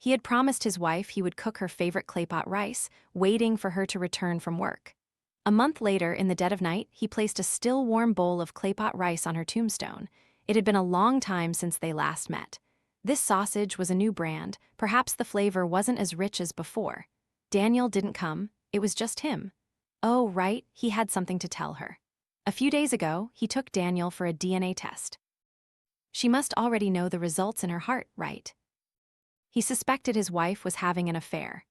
He had promised his wife he would cook her favorite claypot rice, waiting for her to return from work. A month later, in the dead of night, he placed a still warm bowl of claypot rice on her tombstone. It had been a long time since they last met. This sausage was a new brand, perhaps the flavor wasn't as rich as before. Daniel didn't come, it was just him. Oh, right, he had something to tell her. A few days ago, he took Daniel for a DNA test. She must already know the results in her heart, right? He suspected his wife was having an affair.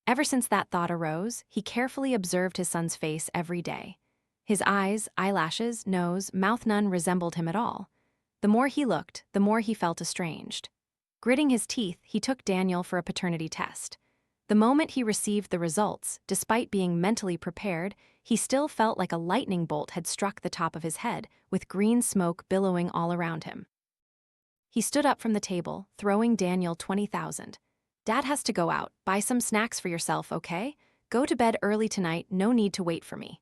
Ever since that thought arose, he carefully observed his son's face every day. His eyes, eyelashes, nose, mouth, none resembled him at all. The more he looked, the more he felt estranged. Gritting his teeth, he took Daniel for a paternity test. The moment he received the results, despite being mentally prepared, he still felt like a lightning bolt had struck the top of his head, with green smoke billowing all around him. He stood up from the table, throwing Daniel 20,000. Dad has to go out, buy some snacks for yourself, okay? Go to bed early tonight, no need to wait for me.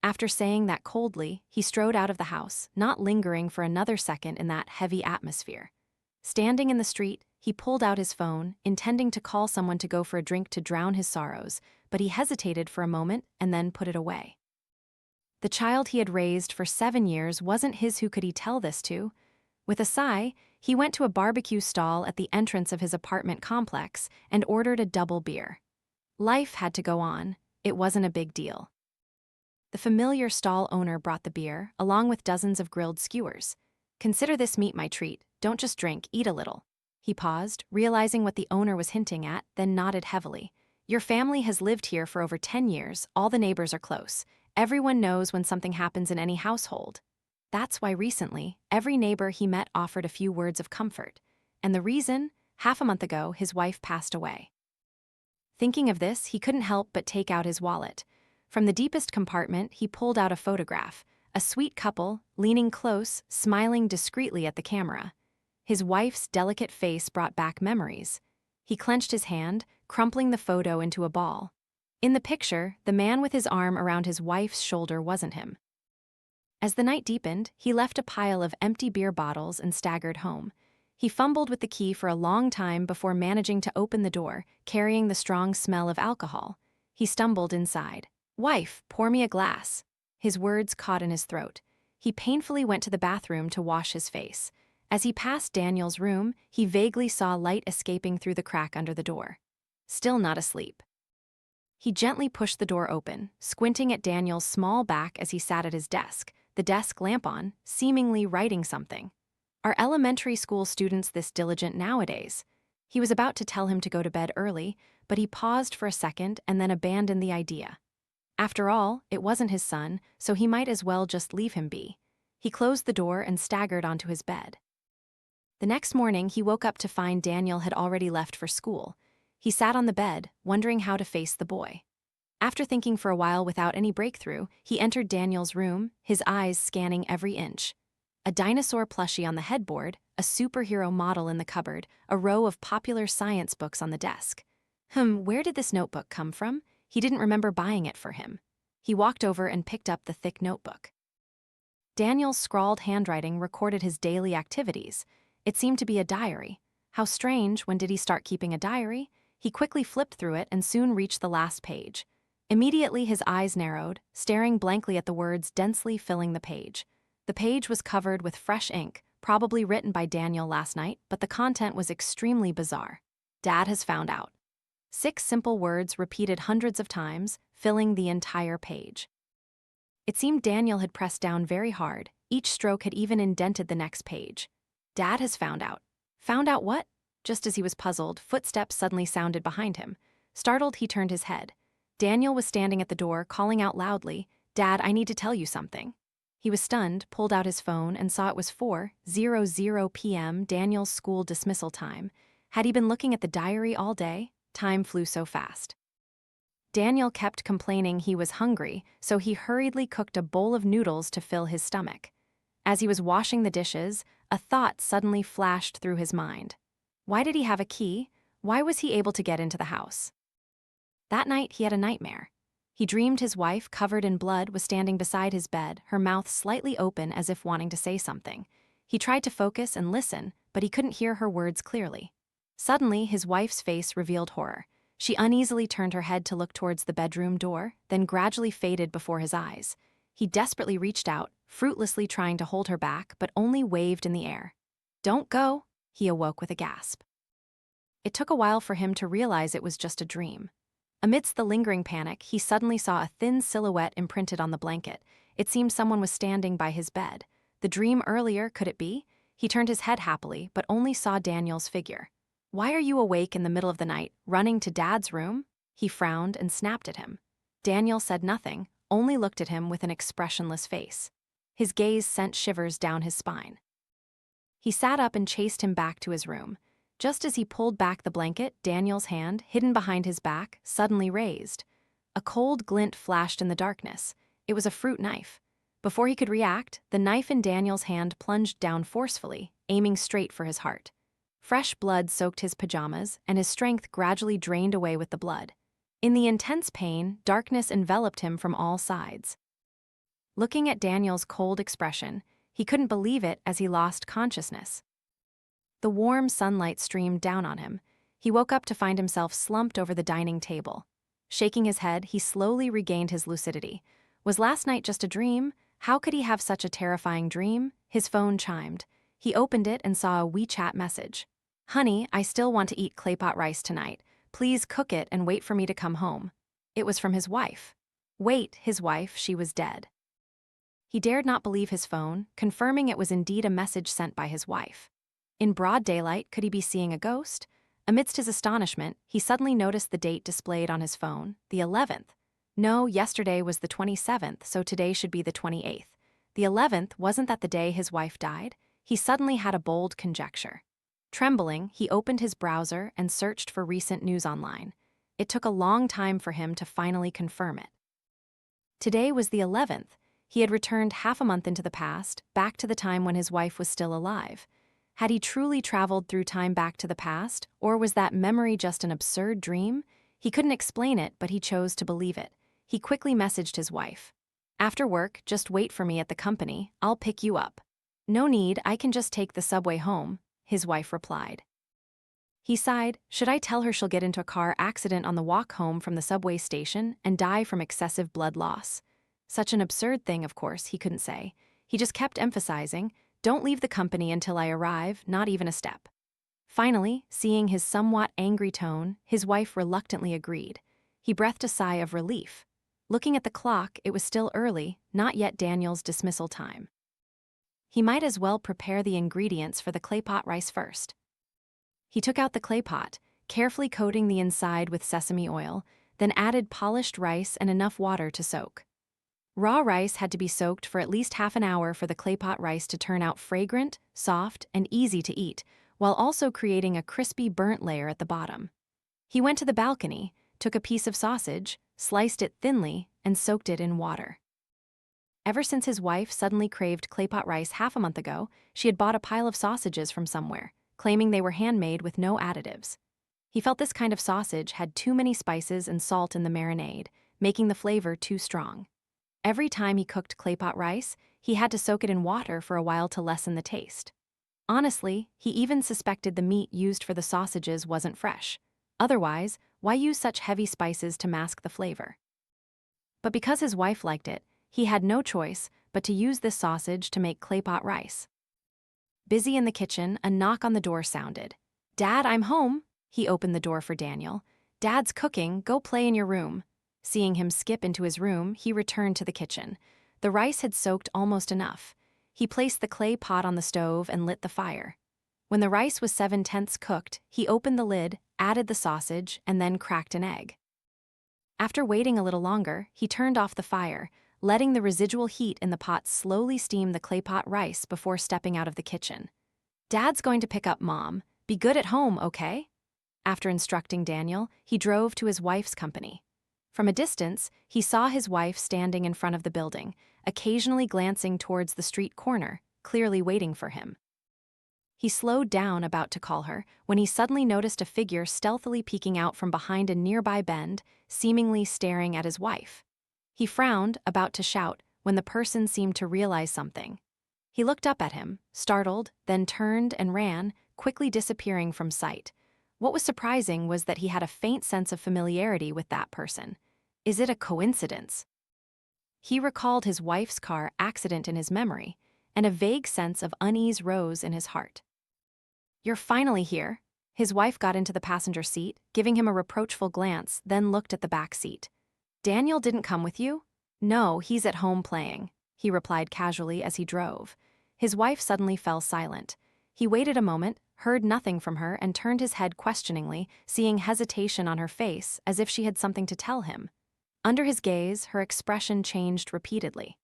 After saying that coldly, he strode out of the house, not lingering for another second in that heavy atmosphere. Standing in the street, he pulled out his phone, intending to call someone to go for a drink to drown his sorrows, but he hesitated for a moment and then put it away. The child he had raised for 7 years wasn't his. Who could he tell this to? With a sigh, he went to a barbecue stall at the entrance of his apartment complex and ordered a double beer. Life had to go on, it wasn't a big deal. The familiar stall owner brought the beer, along with dozens of grilled skewers. Consider this meat my treat, don't just drink, eat a little. He paused, realizing what the owner was hinting at, then nodded heavily. Your family has lived here for over 10 years, all the neighbors are close. Everyone knows when something happens in any household. That's why recently, every neighbor he met offered a few words of comfort. And the reason? Half a month ago, his wife passed away. Thinking of this, he couldn't help but take out his wallet. From the deepest compartment, he pulled out a photograph. A sweet couple, leaning close, smiling discreetly at the camera. His wife's delicate face brought back memories. He clenched his hand, crumpling the photo into a ball. In the picture, the man with his arm around his wife's shoulder wasn't him. As the night deepened, he left a pile of empty beer bottles and staggered home. He fumbled with the key for a long time before managing to open the door, carrying the strong smell of alcohol. He stumbled inside. Wife, pour me a glass. His words caught in his throat. He painfully went to the bathroom to wash his face. As he passed Daniel's room, he vaguely saw light escaping through the crack under the door. Still not asleep. He gently pushed the door open, squinting at Daniel's small back as he sat at his desk, the desk lamp on, seemingly writing something. Are elementary school students this diligent nowadays? He was about to tell him to go to bed early, but he paused for a second and then abandoned the idea. After all, it wasn't his son, so he might as well just leave him be. He closed the door and staggered onto his bed. The next morning, he woke up to find Daniel had already left for school. He sat on the bed, wondering how to face the boy. After thinking for a while without any breakthrough, he entered Daniel's room, his eyes scanning every inch. A dinosaur plushie on the headboard, a superhero model in the cupboard, a row of popular science books on the desk. Where did this notebook come from? He didn't remember buying it for him. He walked over and picked up the thick notebook. Daniel's scrawled handwriting recorded his daily activities. It seemed to be a diary. How strange, when did he start keeping a diary? He quickly flipped through it and soon reached the last page. Immediately his eyes narrowed, staring blankly at the words densely filling the page. The page was covered with fresh ink, probably written by Daniel last night, but the content was extremely bizarre. Dad has found out. 6 simple words repeated hundreds of times, filling the entire page. It seemed Daniel had pressed down very hard. Each stroke had even indented the next page. Dad has found out. Found out what? Just as he was puzzled, footsteps suddenly sounded behind him. Startled, he turned his head. Daniel was standing at the door, calling out loudly, "Dad, I need to tell you something." He was stunned, pulled out his phone, and saw it was 4:00 p.m., Daniel's school dismissal time. Had he been looking at the diary all day? Time flew so fast. Daniel kept complaining he was hungry, so he hurriedly cooked a bowl of noodles to fill his stomach. As he was washing the dishes, a thought suddenly flashed through his mind. Why did he have a key? Why was he able to get into the house? That night, he had a nightmare. He dreamed his wife, covered in blood, was standing beside his bed, her mouth slightly open as if wanting to say something. He tried to focus and listen, but he couldn't hear her words clearly. Suddenly, his wife's face revealed horror. She uneasily turned her head to look towards the bedroom door, then gradually faded before his eyes. He desperately reached out, fruitlessly trying to hold her back, but only waved in the air. "Don't go," he awoke with a gasp. It took a while for him to realize it was just a dream. Amidst the lingering panic, he suddenly saw a thin silhouette imprinted on the blanket. It seemed someone was standing by his bed. The dream earlier, could it be? He turned his head happily, but only saw Daniel's figure. "Why are you awake in the middle of the night, running to Dad's room?" He frowned and snapped at him. Daniel said nothing, only looked at him with an expressionless face. His gaze sent shivers down his spine. He sat up and chased him back to his room. Just as he pulled back the blanket, Daniel's hand, hidden behind his back, suddenly raised. A cold glint flashed in the darkness. It was a fruit knife. Before he could react, the knife in Daniel's hand plunged down forcefully, aiming straight for his heart. Fresh blood soaked his pajamas, and his strength gradually drained away with the blood. In the intense pain, darkness enveloped him from all sides. Looking at Daniel's cold expression, he couldn't believe it as he lost consciousness. The warm sunlight streamed down on him. He woke up to find himself slumped over the dining table. Shaking his head, he slowly regained his lucidity. Was last night just a dream? How could he have such a terrifying dream? His phone chimed. He opened it and saw a WeChat message. "Honey, I still want to eat claypot rice tonight. Please cook it and wait for me to come home." It was from his wife. Wait, his wife, she was dead. He dared not believe his phone, confirming it was indeed a message sent by his wife. In broad daylight, could he be seeing a ghost? Amidst his astonishment, he suddenly noticed the date displayed on his phone, the 11th. No, yesterday was the 27th, so today should be the 28th. The 11th, wasn't that the day his wife died? He suddenly had a bold conjecture. Trembling, he opened his browser and searched for recent news online. It took a long time for him to finally confirm it. Today was the 11th. He had returned half a month into the past, back to the time when his wife was still alive. Had he truly traveled through time back to the past, or was that memory just an absurd dream? He couldn't explain it, but he chose to believe it. He quickly messaged his wife. "After work, just wait for me at the company. I'll pick you up." "No need, I can just take the subway home," his wife replied. He sighed. Should I tell her she'll get into a car accident on the walk home from the subway station and die from excessive blood loss? Such an absurd thing, of course, he couldn't say. He just kept emphasizing, "Don't leave the company until I arrive, not even a step." Finally, seeing his somewhat angry tone, his wife reluctantly agreed. He breathed a sigh of relief. Looking at the clock, it was still early, not yet Daniel's dismissal time. He might as well prepare the ingredients for the claypot rice first. He took out the claypot, carefully coating the inside with sesame oil, then added polished rice and enough water to soak. Raw rice had to be soaked for at least half an hour for the claypot rice to turn out fragrant, soft, and easy to eat, while also creating a crispy burnt layer at the bottom. He went to the balcony, took a piece of sausage, sliced it thinly, and soaked it in water. Ever since his wife suddenly craved claypot rice half a month ago, she had bought a pile of sausages from somewhere, claiming they were handmade with no additives. He felt this kind of sausage had too many spices and salt in the marinade, making the flavor too strong. Every time he cooked claypot rice, he had to soak it in water for a while to lessen the taste. Honestly, he even suspected the meat used for the sausages wasn't fresh. Otherwise, why use such heavy spices to mask the flavor? But because his wife liked it, he had no choice but to use this sausage to make claypot rice. Busy in the kitchen, a knock on the door sounded. "Dad, I'm home." He opened the door for Daniel. "Dad's cooking, go play in your room." Seeing him skip into his room, he returned to the kitchen. The rice had soaked almost enough. He placed the clay pot on the stove and lit the fire. When the rice was 7/10 cooked, he opened the lid, added the sausage, and then cracked an egg. After waiting a little longer, he turned off the fire, letting the residual heat in the pot slowly steam the claypot rice before stepping out of the kitchen. "Dad's going to pick up Mom. Be good at home, okay?" After instructing Daniel, he drove to his wife's company. From a distance, he saw his wife standing in front of the building, occasionally glancing towards the street corner, clearly waiting for him. He slowed down, about to call her, when he suddenly noticed a figure stealthily peeking out from behind a nearby bend, seemingly staring at his wife. He frowned, about to shout, when the person seemed to realize something. He looked up at him, startled, then turned and ran, quickly disappearing from sight. What was surprising was that he had a faint sense of familiarity with that person. Is it a coincidence? He recalled his wife's car accident in his memory, and a vague sense of unease rose in his heart. "You're finally here." His wife got into the passenger seat, giving him a reproachful glance, then looked at the back seat. "Daniel didn't come with you?" "No, he's at home playing," he replied casually as he drove. His wife suddenly fell silent. He waited a moment, heard nothing from her, and turned his head questioningly, seeing hesitation on her face as if she had something to tell him. Under his gaze, her expression changed repeatedly.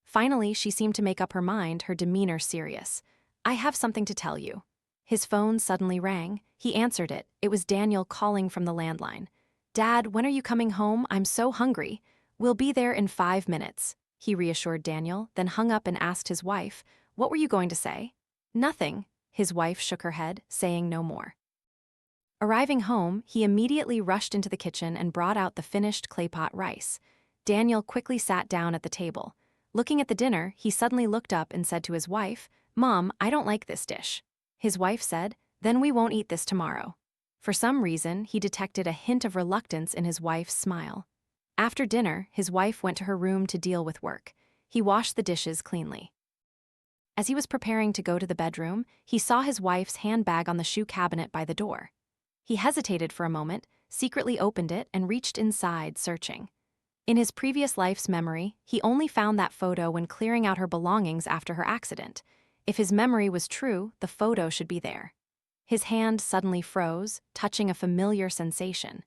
Finally, she seemed to make up her mind, her demeanor serious. "I have something to tell you." His phone suddenly rang. He answered it. It was Daniel calling from the landline. "Dad, when are you coming home? I'm so hungry." "We'll be there in 5 minutes," he reassured Daniel, then hung up and asked his wife, "What were you going to say?" "Nothing." His wife shook her head, saying no more. Arriving home, he immediately rushed into the kitchen and brought out the finished claypot rice. Daniel quickly sat down at the table. Looking at the dinner, he suddenly looked up and said to his wife, "Mom, I don't like this dish." His wife said, "Then we won't eat this tomorrow." For some reason, he detected a hint of reluctance in his wife's smile. After dinner, his wife went to her room to deal with work. He washed the dishes cleanly. As he was preparing to go to the bedroom, he saw his wife's handbag on the shoe cabinet by the door. He hesitated for a moment, secretly opened it, and reached inside, searching. In his previous life's memory, he only found that photo when clearing out her belongings after her accident. If his memory was true, the photo should be there. His hand suddenly froze, touching a familiar sensation.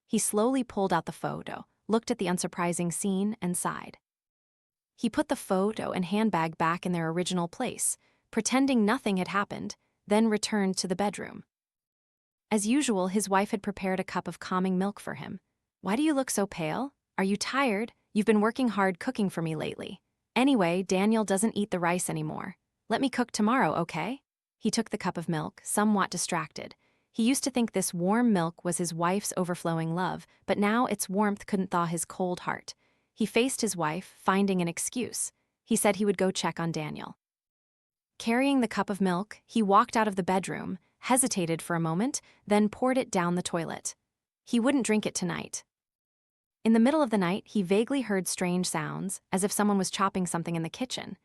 He slowly pulled out the photo, looked at the unsurprising scene, and sighed. He put the photo and handbag back in their original place, pretending nothing had happened, then returned to the bedroom. As usual, his wife had prepared a cup of calming milk for him. "Why do you look so pale? Are you tired? You've been working hard cooking for me lately. Anyway, Daniel doesn't eat the rice anymore. Let me cook tomorrow, okay?" He took the cup of milk, somewhat distracted. He used to think this warm milk was his wife's overflowing love, but now its warmth couldn't thaw his cold heart. He faced his wife, finding an excuse. He said he would go check on Daniel. Carrying the cup of milk, he walked out of the bedroom, hesitated for a moment, then poured it down the toilet. He wouldn't drink it tonight. In the middle of the night, he vaguely heard strange sounds, as if someone was chopping something in the kitchen.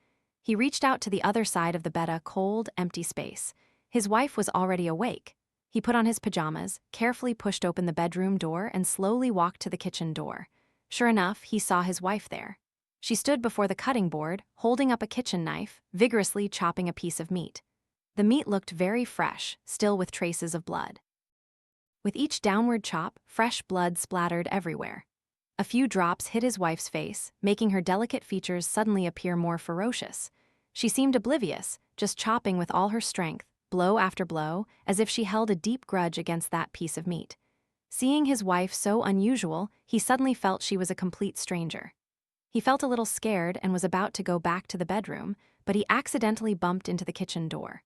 He reached out to the other side of the bed, a cold, empty space. His wife was already awake. He put on his pajamas, carefully pushed open the bedroom door, and slowly walked to the kitchen door. Sure enough, he saw his wife there. She stood before the cutting board, holding up a kitchen knife, vigorously chopping a piece of meat. The meat looked very fresh, still with traces of blood. With each downward chop, fresh blood splattered everywhere. A few drops hit his wife's face, making her delicate features suddenly appear more ferocious. She seemed oblivious, just chopping with all her strength, blow after blow, as if she held a deep grudge against that piece of meat. Seeing his wife so unusual, he suddenly felt she was a complete stranger. He felt a little scared and was about to go back to the bedroom, but he accidentally bumped into the kitchen door.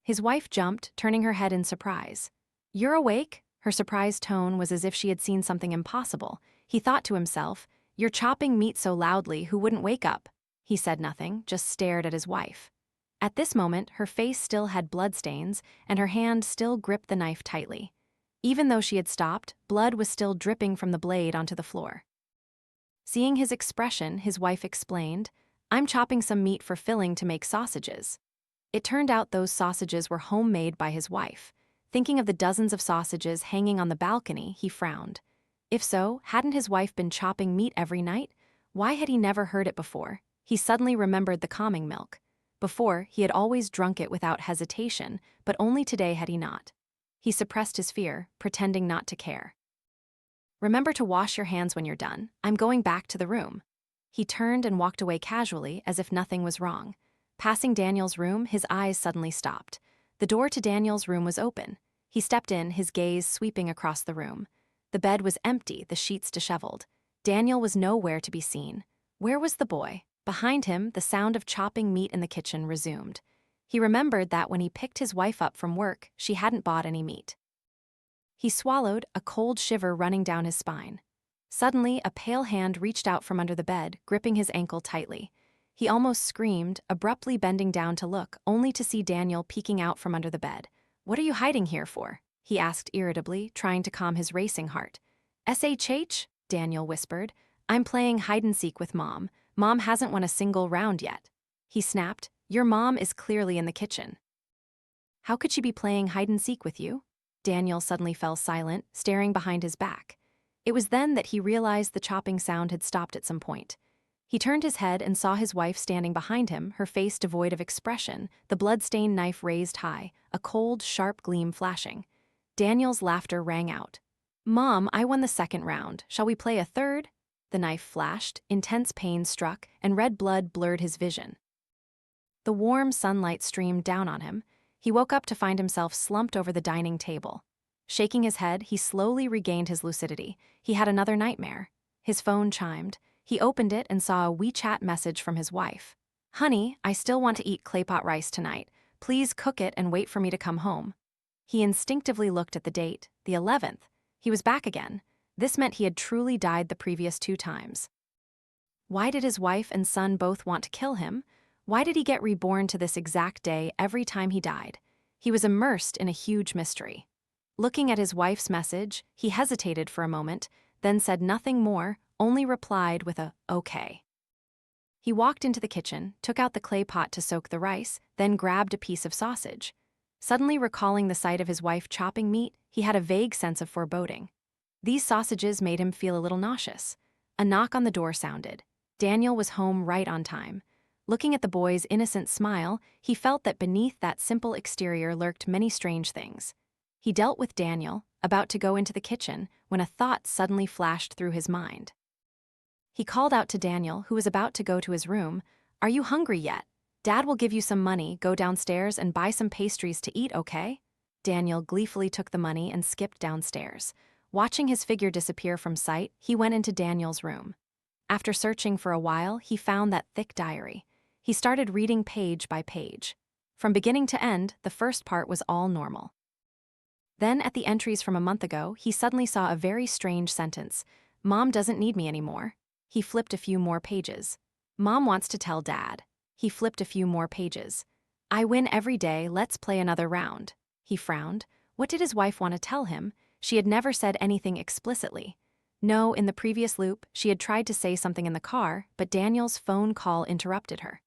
His wife jumped, turning her head in surprise. "You're awake?" Her surprised tone was as if she had seen something impossible. He thought to himself, "You're chopping meat so loudly, who wouldn't wake up?" He said nothing, just stared at his wife. At this moment, her face still had bloodstains, and her hand still gripped the knife tightly. Even though she had stopped, blood was still dripping from the blade onto the floor. Seeing his expression, his wife explained, "I'm chopping some meat for filling to make sausages." It turned out those sausages were homemade by his wife. Thinking of the dozens of sausages hanging on the balcony, he frowned. If so, hadn't his wife been chopping meat every night? Why had he never heard it before? He suddenly remembered the calming milk. Before, he had always drunk it without hesitation, but only today had he not. He suppressed his fear, pretending not to care. "Remember to wash your hands when you're done. I'm going back to the room." He turned and walked away casually, as if nothing was wrong. Passing Daniel's room, his eyes suddenly stopped. The door to Daniel's room was open. He stepped in, his gaze sweeping across the room. The bed was empty, the sheets disheveled. Daniel was nowhere to be seen. Where was the boy? Behind him, the sound of chopping meat in the kitchen resumed. He remembered that when he picked his wife up from work, she hadn't bought any meat. He swallowed, a cold shiver running down his spine. Suddenly, a pale hand reached out from under the bed, gripping his ankle tightly. He almost screamed, abruptly bending down to look, only to see Daniel peeking out from under the bed. "What are you hiding here for?" he asked irritably, trying to calm his racing heart. "SHH?" Daniel whispered. "I'm playing hide-and-seek with Mom. Mom hasn't won a single round yet." He snapped. "Your mom is clearly in the kitchen." "How could she be playing hide-and-seek with you?" Daniel suddenly fell silent, staring behind his back. It was then that he realized the chopping sound had stopped at some point. He turned his head and saw his wife standing behind him, her face devoid of expression, the blood-stained knife raised high, a cold, sharp gleam flashing. Daniel's laughter rang out. "Mom, I won the second round. Shall we play a third?" The knife flashed, intense pain struck, and red blood blurred his vision. The warm sunlight streamed down on him. He woke up to find himself slumped over the dining table. Shaking his head, he slowly regained his lucidity. He had another nightmare. His phone chimed. He opened it and saw a WeChat message from his wife. "Honey, I still want to eat claypot rice tonight. Please cook it and wait for me to come home." He instinctively looked at the date, the 11th. He was back again. This meant he had truly died the previous 2 times. Why did his wife and son both want to kill him? Why did he get reborn to this exact day every time he died? He was immersed in a huge mystery. Looking at his wife's message, he hesitated for a moment, then said nothing more, only replied with a "okay." He walked into the kitchen, took out the clay pot to soak the rice, then grabbed a piece of sausage. Suddenly recalling the sight of his wife chopping meat, he had a vague sense of foreboding. These sausages made him feel a little nauseous. A knock on the door sounded. Daniel was home right on time. Looking at the boy's innocent smile, he felt that beneath that simple exterior lurked many strange things. He dealt with Daniel, about to go into the kitchen, when a thought suddenly flashed through his mind. He called out to Daniel, who was about to go to his room. "Are you hungry yet? Dad will give you some money, go downstairs and buy some pastries to eat, okay?" Daniel gleefully took the money and skipped downstairs. Watching his figure disappear from sight, he went into Daniel's room. After searching for a while, he found that thick diary. He started reading page by page. From beginning to end, the first part was all normal. Then, at the entries from a month ago, he suddenly saw a very strange sentence. "Mom doesn't need me anymore." He flipped a few more pages. "Mom wants to tell Dad." He flipped a few more pages. "I win every day, let's play another round." He frowned. What did his wife want to tell him? She had never said anything explicitly. No, in the previous loop, she had tried to say something in the car, but Daniel's phone call interrupted her.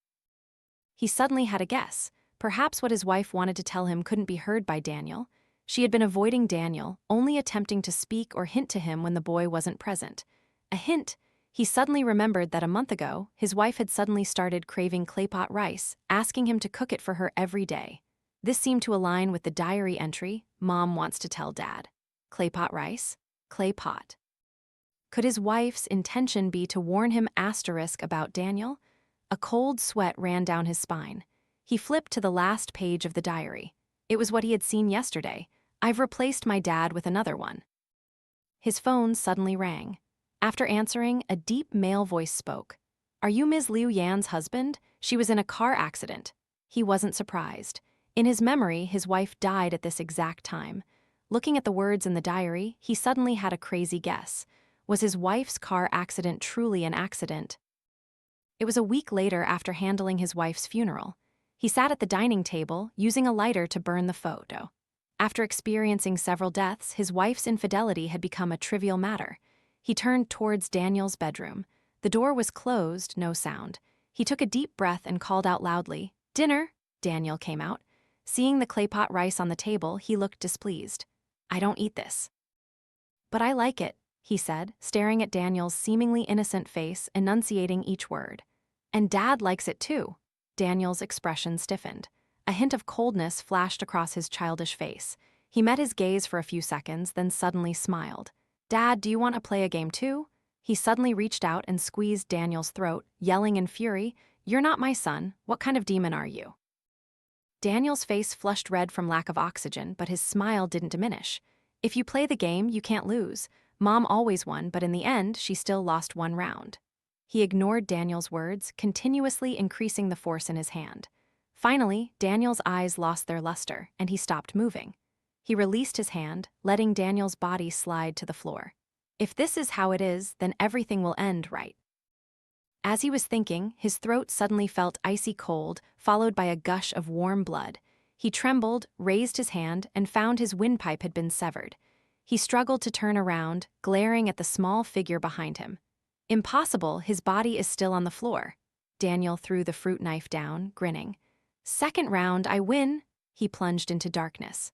He suddenly had a guess. Perhaps what his wife wanted to tell him couldn't be heard by Daniel. She had been avoiding Daniel, only attempting to speak or hint to him when the boy wasn't present. A hint. He suddenly remembered that a month ago, his wife had suddenly started craving claypot rice, asking him to cook it for her every day. This seemed to align with the diary entry, "Mom wants to tell Dad." Claypot rice? Claypot. Could his wife's intention be to warn him about Daniel? A cold sweat ran down his spine. He flipped to the last page of the diary. It was what he had seen yesterday. "I've replaced my dad with another one." His phone suddenly rang. After answering, a deep male voice spoke. "Are you Ms. Liu Yan's husband? She was in a car accident." He wasn't surprised. In his memory, his wife died at this exact time. Looking at the words in the diary, he suddenly had a crazy guess. Was his wife's car accident truly an accident? It was a week later after handling his wife's funeral. He sat at the dining table, using a lighter to burn the photo. After experiencing several deaths, his wife's infidelity had become a trivial matter. He turned towards Daniel's bedroom. The door was closed, no sound. He took a deep breath and called out loudly, "Dinner!" Daniel came out. Seeing the claypot rice on the table, he looked displeased. "I don't eat this." "But I like it," he said, staring at Daniel's seemingly innocent face, enunciating each word. "And Dad likes it too." Daniel's expression stiffened. A hint of coldness flashed across his childish face. He met his gaze for a few seconds, then suddenly smiled. "Dad, do you want to play a game too?" He suddenly reached out and squeezed Daniel's throat, yelling in fury, "You're not my son. What kind of demon are you?" Daniel's face flushed red from lack of oxygen, but his smile didn't diminish. "If you play the game, you can't lose. Mom always won, but in the end, she still lost one round." He ignored Daniel's words, continuously increasing the force in his hand. Finally, Daniel's eyes lost their luster, and he stopped moving. He released his hand, letting Daniel's body slide to the floor. If this is how it is, then everything will end right. As he was thinking, his throat suddenly felt icy cold, followed by a gush of warm blood. He trembled, raised his hand, and found his windpipe had been severed. He struggled to turn around, glaring at the small figure behind him. Impossible, his body is still on the floor. Daniel threw the fruit knife down, grinning. Second round, I win. He plunged into darkness.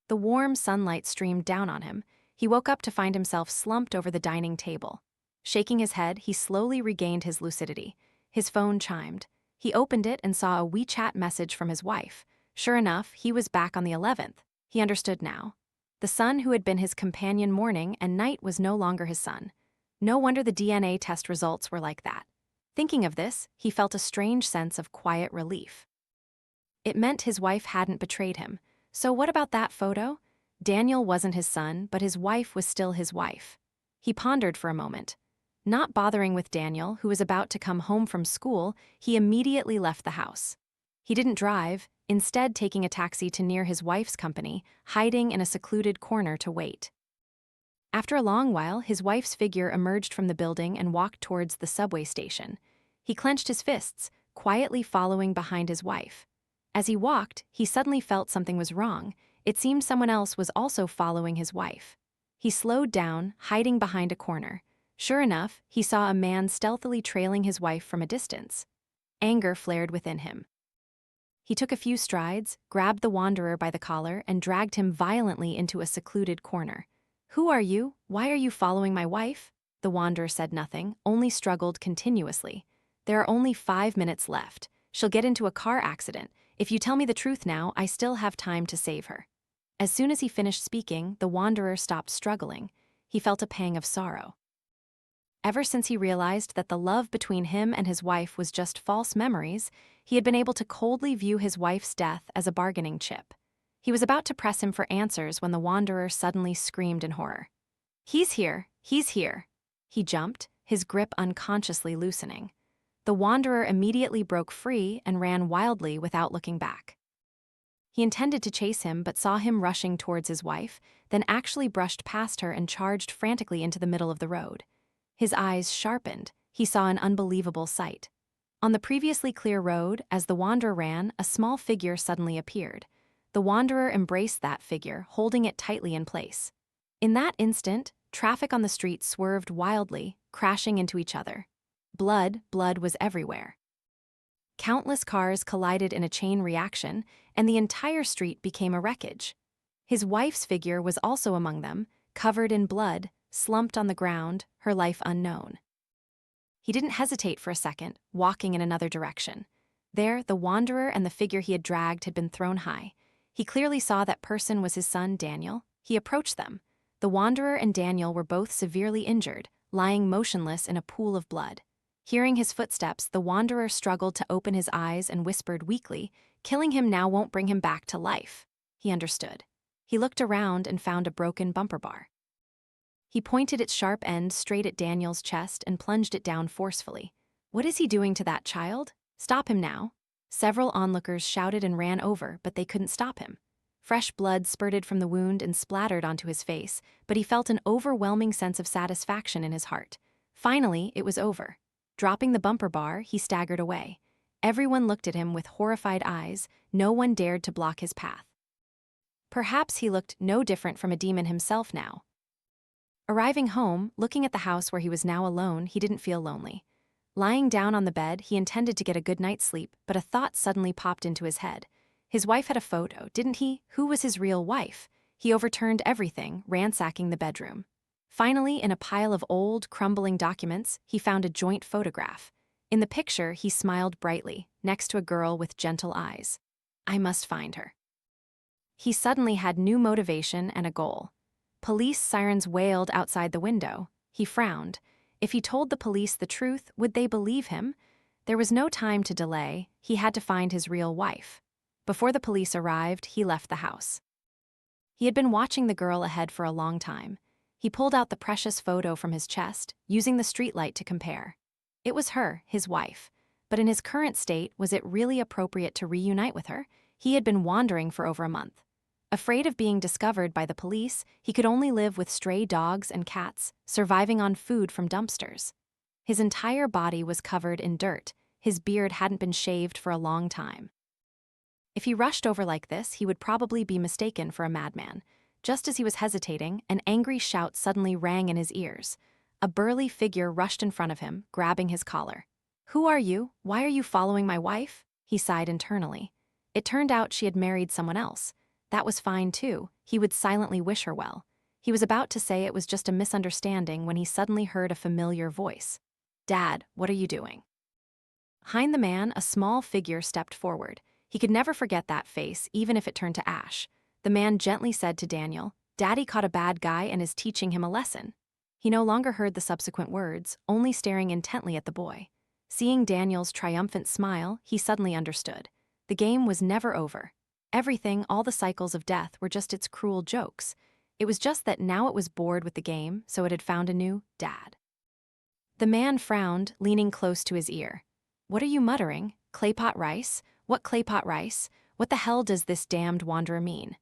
The warm sunlight streamed down on him. He woke up to find himself slumped over the dining table. Shaking his head, he slowly regained his lucidity. His phone chimed. He opened it and saw a WeChat message from his wife. Sure enough, he was back on the 11th. He understood now. The son who had been his companion morning and night was no longer his son. No wonder the DNA test results were like that. Thinking of this, he felt a strange sense of quiet relief. It meant his wife hadn't betrayed him. So what about that photo? Daniel wasn't his son, but his wife was still his wife. He pondered for a moment. Not bothering with Daniel, who was about to come home from school, he immediately left the house. He didn't drive, instead taking a taxi to near his wife's company, hiding in a secluded corner to wait. After a long while, his wife's figure emerged from the building and walked towards the subway station. He clenched his fists, quietly following behind his wife. As he walked, he suddenly felt something was wrong. It seemed someone else was also following his wife. He slowed down, hiding behind a corner. Sure enough, he saw a man stealthily trailing his wife from a distance. Anger flared within him. He took a few strides, grabbed the wanderer by the collar, and dragged him violently into a secluded corner. "Who are you? Why are you following my wife?" The wanderer said nothing, only struggled continuously. "There are only 5 minutes left. She'll get into a car accident. If you tell me the truth now, I still have time to save her." As soon as he finished speaking, the wanderer stopped struggling. He felt a pang of sorrow. Ever since he realized that the love between him and his wife was just false memories, he had been able to coldly view his wife's death as a bargaining chip. He was about to press him for answers when the wanderer suddenly screamed in horror. "He's here! He's here!" He jumped, his grip unconsciously loosening. The wanderer immediately broke free and ran wildly without looking back. He intended to chase him but saw him rushing towards his wife, then actually brushed past her and charged frantically into the middle of the road. His eyes sharpened. He saw an unbelievable sight. On the previously clear road, as the wanderer ran, a small figure suddenly appeared. The wanderer embraced that figure, holding it tightly in place. In that instant, traffic on the street swerved wildly, crashing into each other. Blood was everywhere. Countless cars collided in a chain reaction, and the entire street became a wreckage. His wife's figure was also among them, covered in blood, slumped on the ground, her life unknown. He didn't hesitate for a second, walking in another direction. There, the wanderer and the figure he had dragged had been thrown high. He clearly saw that person was his son, Daniel. He approached them. The wanderer and Daniel were both severely injured, lying motionless in a pool of blood. Hearing his footsteps, the wanderer struggled to open his eyes and whispered weakly, "Killing him now won't bring him back to life." He understood. He looked around and found a broken bumper bar. He pointed its sharp end straight at Daniel's chest and plunged it down forcefully. "What is he doing to that child? Stop him now." Several onlookers shouted and ran over, but they couldn't stop him. Fresh blood spurted from the wound and splattered onto his face, but he felt an overwhelming sense of satisfaction in his heart. Finally, it was over. Dropping the bumper bar, he staggered away. Everyone looked at him with horrified eyes. No one dared to block his path. Perhaps he looked no different from a demon himself now. Arriving home, looking at the house where he was now alone, he didn't feel lonely. Lying down on the bed, he intended to get a good night's sleep, but a thought suddenly popped into his head. His wife had a photo, didn't he? Who was his real wife? He overturned everything, ransacking the bedroom. Finally, in a pile of old, crumbling documents, he found a joint photograph. In the picture, he smiled brightly, next to a girl with gentle eyes. "I must find her." He suddenly had new motivation and a goal. Police sirens wailed outside the window. He frowned. If he told the police the truth, would they believe him? There was no time to delay. He had to find his real wife. Before the police arrived, he left the house. He had been watching the girl ahead for a long time. He pulled out the precious photo from his chest, using the streetlight to compare. It was her, his wife. But in his current state, was it really appropriate to reunite with her? He had been wandering for over a month. Afraid of being discovered by the police, he could only live with stray dogs and cats, surviving on food from dumpsters. His entire body was covered in dirt. His beard hadn't been shaved for a long time. If he rushed over like this, he would probably be mistaken for a madman. Just as he was hesitating, an angry shout suddenly rang in his ears. A burly figure rushed in front of him, grabbing his collar. "Who are you? Why are you following my wife?" he sighed internally. It turned out she had married someone else. That was fine too. He would silently wish her well. He was about to say it was just a misunderstanding when he suddenly heard a familiar voice. "Dad, what are you doing?" Behind the man, a small figure stepped forward. He could never forget that face, even if it turned to ash. The man gently said to Daniel, "Daddy caught a bad guy and is teaching him a lesson." He no longer heard the subsequent words, only staring intently at the boy. Seeing Daniel's triumphant smile, he suddenly understood. The game was never over. Everything, all the cycles of death, were just its cruel jokes. It was just that now it was bored with the game, so it had found a new dad. The man frowned, leaning close to his ear. "What are you muttering? Claypot rice? What claypot rice? What the hell does this damned wanderer mean?"